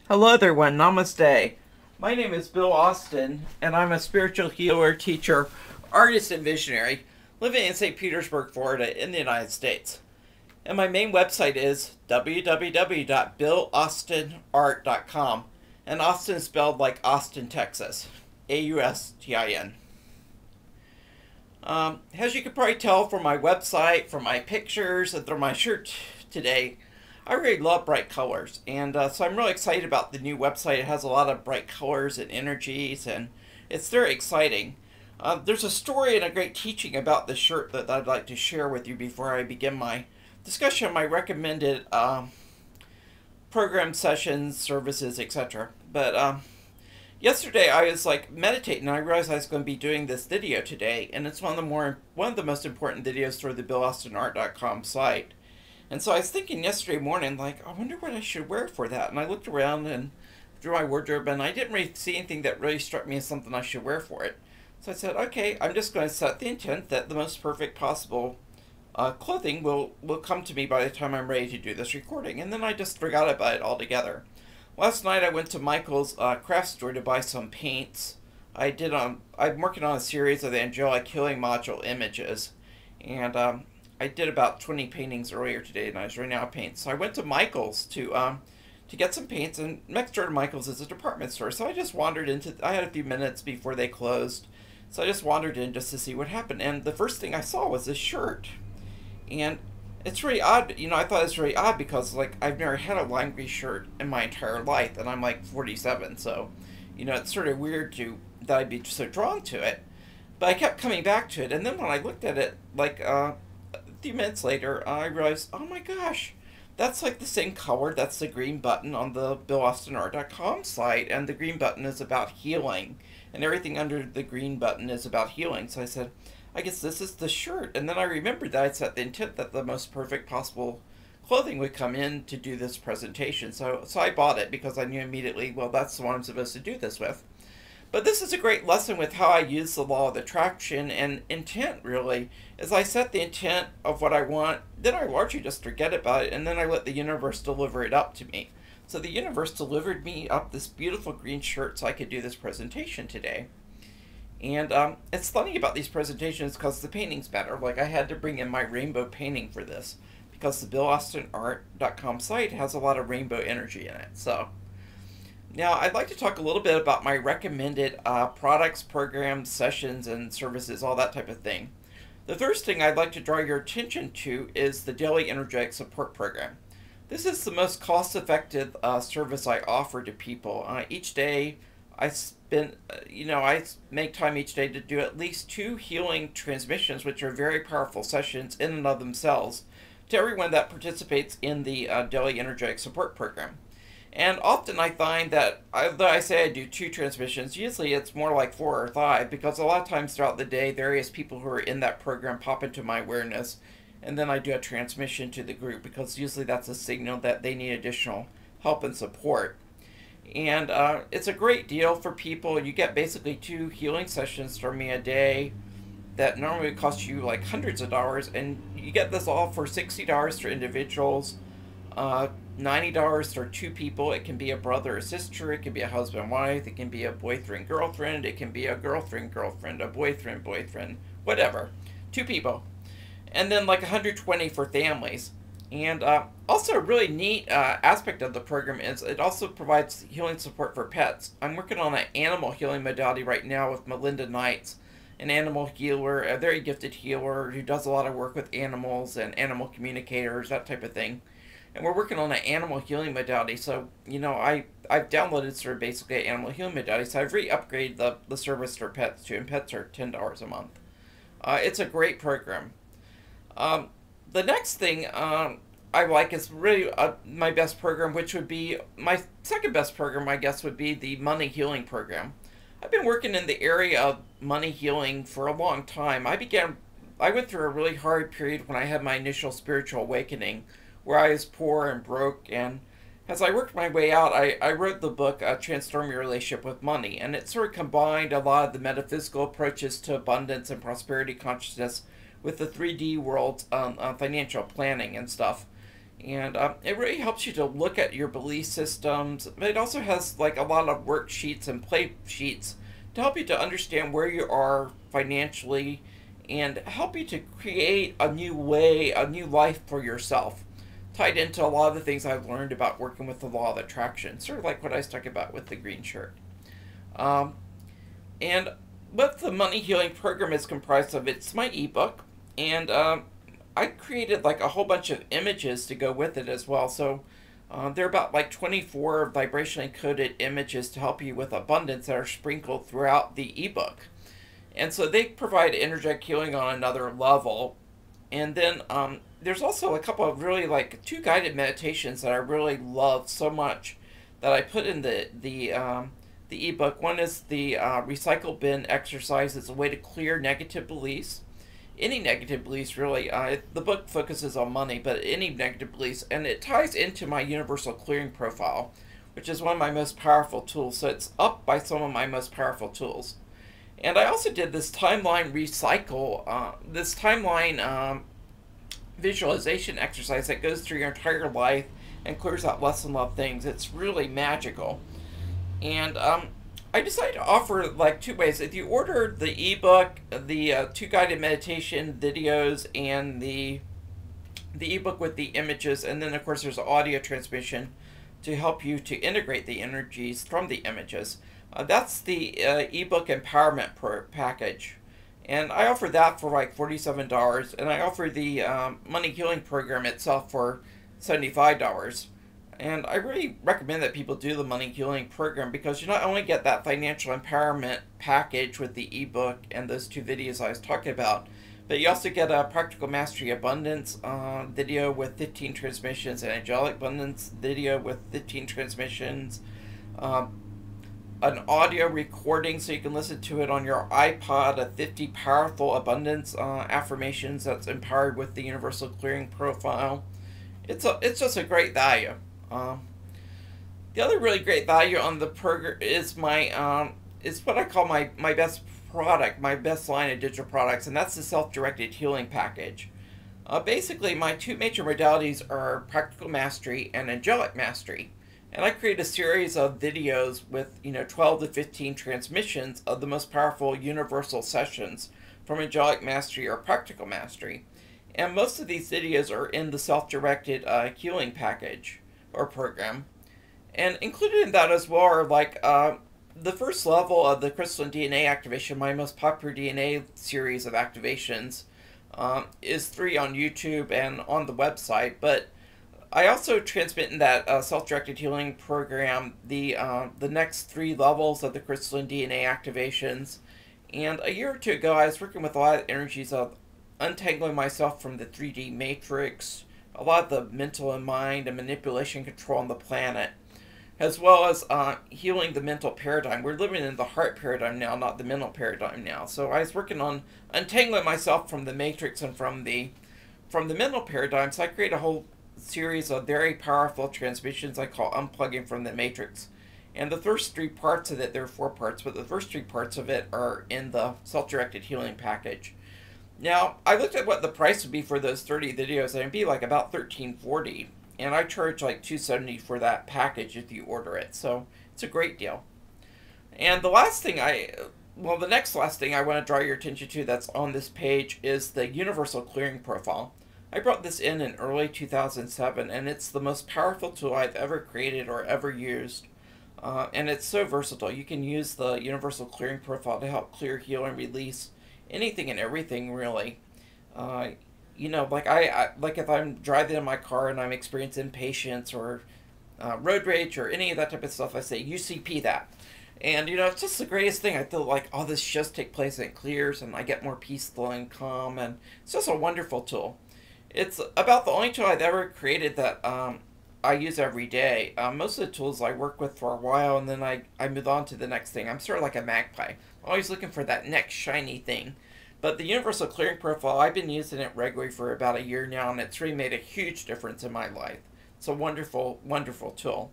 Hello everyone, namaste. My name is Bill Austin, and I'm a spiritual healer, teacher, artist, and visionary living in St. Petersburg, Florida, in the United States. And my main website is www.billrecommends.AVI, and Austin is spelled like Austin, Texas, Austin. As you can probably tell from my website, from my pictures, and from my shirt today, I really love bright colors, and so I'm really excited about the new website. It has a lot of bright colors and energies, and it's very exciting. There's a story and a great teaching about this shirt that I'd like to share with you before I begin my discussion of my recommended program sessions, services, etc. But yesterday I was like meditating, and I realized I was going to be doing this video today, and it's one of the most important videos for the BillAustinArt.com site. And so I was thinking yesterday morning, like, I wonder what I should wear for that. And I looked around and through my wardrobe, and I didn't really see anything that really struck me as something I should wear for it. So I said, okay, I'm just going to set the intent that the most perfect possible clothing will come to me by the time I'm ready to do this recording. And then I just forgot about it altogether. Last night I went to Michael's craft store to buy some paints. I'm working on a series of the angelic healing module images, and I did about 20 paintings earlier today, and I was running out of paint. So I went to Michael's to get some paints, and next door to Michael's is a department store. So I just wandered into, I had a few minutes before they closed, so I just wandered in just to see what happened. And the first thing I saw was this shirt. And it's really odd, I thought it was really odd because, like, I've never had a lime green shirt in my entire life, and I'm like 47, so, it's sort of weird that I'd be so drawn to it. But I kept coming back to it, and then when I looked at it, like, a few minutes later, I realized, oh my gosh, that's like the same color. That's the green button on the BillAustinArt.com site, and the green button is about healing, and everything under the green button is about healing. So I said, I guess this is the shirt. And then I remembered that I'd set the intent that the most perfect possible clothing would come in to do this presentation. So I bought it because I knew immediately, well, that's the one I'm supposed to do this with. But this is a great lesson with how I use the law of attraction and intent, really. As I set the intent of what I want, then I largely just forget about it, and then I let the universe deliver it up to me. So the universe delivered me up this beautiful green shirt so I could do this presentation today. And it's funny about these presentations because the painting's better. Like, I had to bring in my rainbow painting for this because the BillAustinArt.com site has a lot of rainbow energy in it. So now, I'd like to talk a little bit about my recommended products, programs, sessions, and services, all that type of thing. The first thing I'd like to draw your attention to is the Daily Energetic Support Program. This is the most cost-effective service I offer to people. Each day, I make time each day to do at least 2 healing transmissions, which are very powerful sessions in and of themselves, to everyone that participates in the Daily Energetic Support Program. And often I find that, although I say I do 2 transmissions, usually it's more like 4 or 5, because a lot of times throughout the day, various people who are in that program pop into my awareness, and then I do a transmission to the group, because usually that's a signal that they need additional help and support. And it's a great deal for people. You get basically 2 healing sessions from me a day that normally cost you like hundreds of dollars, and you get this all for $60 for individuals, $90 for 2 people. It can be a brother or sister, it can be a husband wife, it can be a boyfriend girlfriend, it can be a girlfriend girlfriend, a boyfriend boyfriend, whatever. 2 people. And then like $120 for families. And also a really neat aspect of the program is it also provides healing support for pets. I'm working on an animal healing modality right now with Melinda Knights, an animal healer, a very gifted healer who does a lot of work with animals and animal communicators, that type of thing. And we're working on an animal healing modality. So, I've downloaded sort of basically an animal healing modality. So I've re-upgraded the service for pets too, and pets are $10 a month. It's a great program. The next thing I like is really my best program, which would be my second best program, I guess, would be the money healing program. I've been working in the area of money healing for a long time. I went through a really hard period when I had my initial spiritual awakening, where I was poor and broke, and as I worked my way out, I wrote the book, Transform Your Relationship with Money, and it sort of combined a lot of the metaphysical approaches to abundance and prosperity consciousness with the 3D world's financial planning and stuff. And it really helps you to look at your belief systems. But it also has like a lot of worksheets and play sheets to help you to understand where you are financially and help you to create a new way, a new life for yourself, tied into a lot of the things I've learned about working with the law of attraction, sort of like what I was talking about with the green shirt. Um, and what the money healing program is comprised of, it's my ebook, and I created like a whole bunch of images to go with it as well. So there are about like 24 vibrationally coded images to help you with abundance that are sprinkled throughout the ebook. And so they provide energetic healing on another level. And then there's also a couple of really like two guided meditations that I really love so much that I put in the ebook. One is the recycle bin exercise. It's a way to clear negative beliefs. Any negative beliefs, really. The book focuses on money, but any negative beliefs. And it ties into my universal clearing profile, which is one of my most powerful tools. So it's up by some of my most powerful tools. And I also did this timeline recycle, this timeline visualization exercise that goes through your entire life and clears out less than love things. It's really magical. And I decided to offer like two ways. If you order the ebook, the two guided meditation videos, and the ebook with the images, and then of course there's audio transmission to help you to integrate the energies from the images. That's the ebook empowerment package, and I offer that for like $47, and I offer the money healing program itself for $75. And I really recommend that people do the money healing program because you not only get that financial empowerment package with the ebook and those two videos I was talking about, but you also get a practical mastery abundance video with 15 transmissions, and angelic abundance video with 15 transmissions, an audio recording so you can listen to it on your iPod, a 50 powerful abundance affirmations that's empowered with the universal clearing profile. It's just a great value. The other really great value on the program is my is what I call my best product, my best line of digital products, and that's the self-directed healing package. Basically, my two major modalities are practical mastery and angelic mastery, and I create a series of videos with 12 to 15 transmissions of the most powerful universal sessions from angelic mastery or practical mastery, and most of these videos are in the self-directed healing package or program. And included in that as well are like the first level of the crystalline DNA activation, my most popular DNA series of activations, is 3 on YouTube and on the website. But I also transmit in that self-directed healing program the next 3 levels of the crystalline DNA activations. And a year or two ago, I was working with a lot of energies of untangling myself from the 3D matrix, a lot of the mental and mind and manipulation control on the planet, as well as healing the mental paradigm. We're living in the heart paradigm now, not the mental paradigm now. So I was working on untangling myself from the matrix and from the mental paradigm. So I create a whole series of very powerful transmissions I call unplugging from the matrix. And the first 3 parts of it, there are 4 parts, but the first 3 parts of it are in the self-directed healing package. Now, I looked at what the price would be for those 30 videos, and it'd be like about $13.40, and I charge like $270 for that package if you order it, so it's a great deal. And the next last thing I want to draw your attention to that's on this page is the universal clearing profile. I brought this in early 2007, and it's the most powerful tool I've ever created or ever used, and it's so versatile. You can use the universal clearing profile to help clear, heal, and release anything and everything, really. Like like if I'm driving in my car and I'm experiencing impatience or road rage or any of that type of stuff, I say UCP that, and it's just the greatest thing. I feel like all this just take place and it clears, and I get more peaceful and calm, and it's just a wonderful tool. It's about the only tool I've ever created that I use every day. Most of the tools I work with for a while, and then I move on to the next thing. I'm sort of like a magpie, always looking for that next shiny thing. But the universal clearing profile, I've been using it regularly for about a year now, and it's really made a huge difference in my life. It's a wonderful, wonderful tool.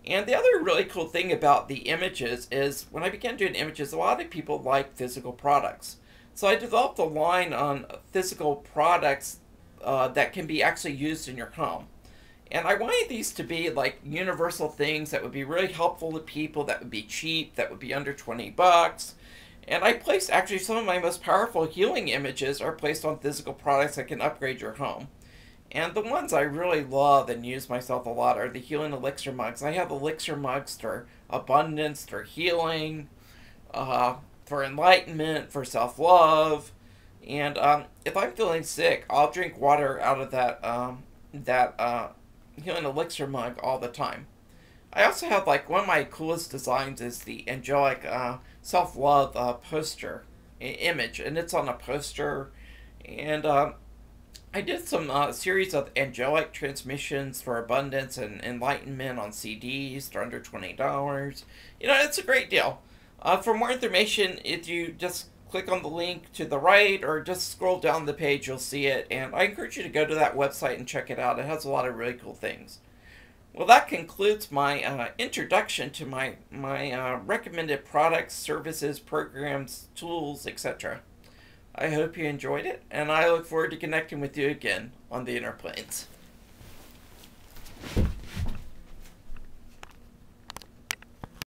And the other really cool thing about the images is when I began doing images, a lot of people like physical products. So I developed a line on physical products that can be actually used in your home. And I wanted these to be like universal things that would be really helpful to people, that would be cheap, that would be under 20 bucks. And I placed actually some of my most powerful healing images are placed on physical products that can upgrade your home. And the ones I really love and use myself a lot are the healing elixir mugs. I have elixir mugs for abundance, for healing, for enlightenment, for self-love. And if I'm feeling sick, I'll drink water out of that healing elixir mug all the time. I also have like one of my coolest designs is the angelic self-love poster image, and it's on a poster. And I did some series of angelic transmissions for abundance and enlightenment on CDs. They're under $20. You know, it's a great deal. For more information, if you just click on the link to the right or just scroll down the page, you'll see it. And I encourage you to go to that website and check it out. It has a lot of really cool things. Well, that concludes my introduction to my recommended products, services, programs, tools, etc. I hope you enjoyed it, and I look forward to connecting with you again on the Inner Planes.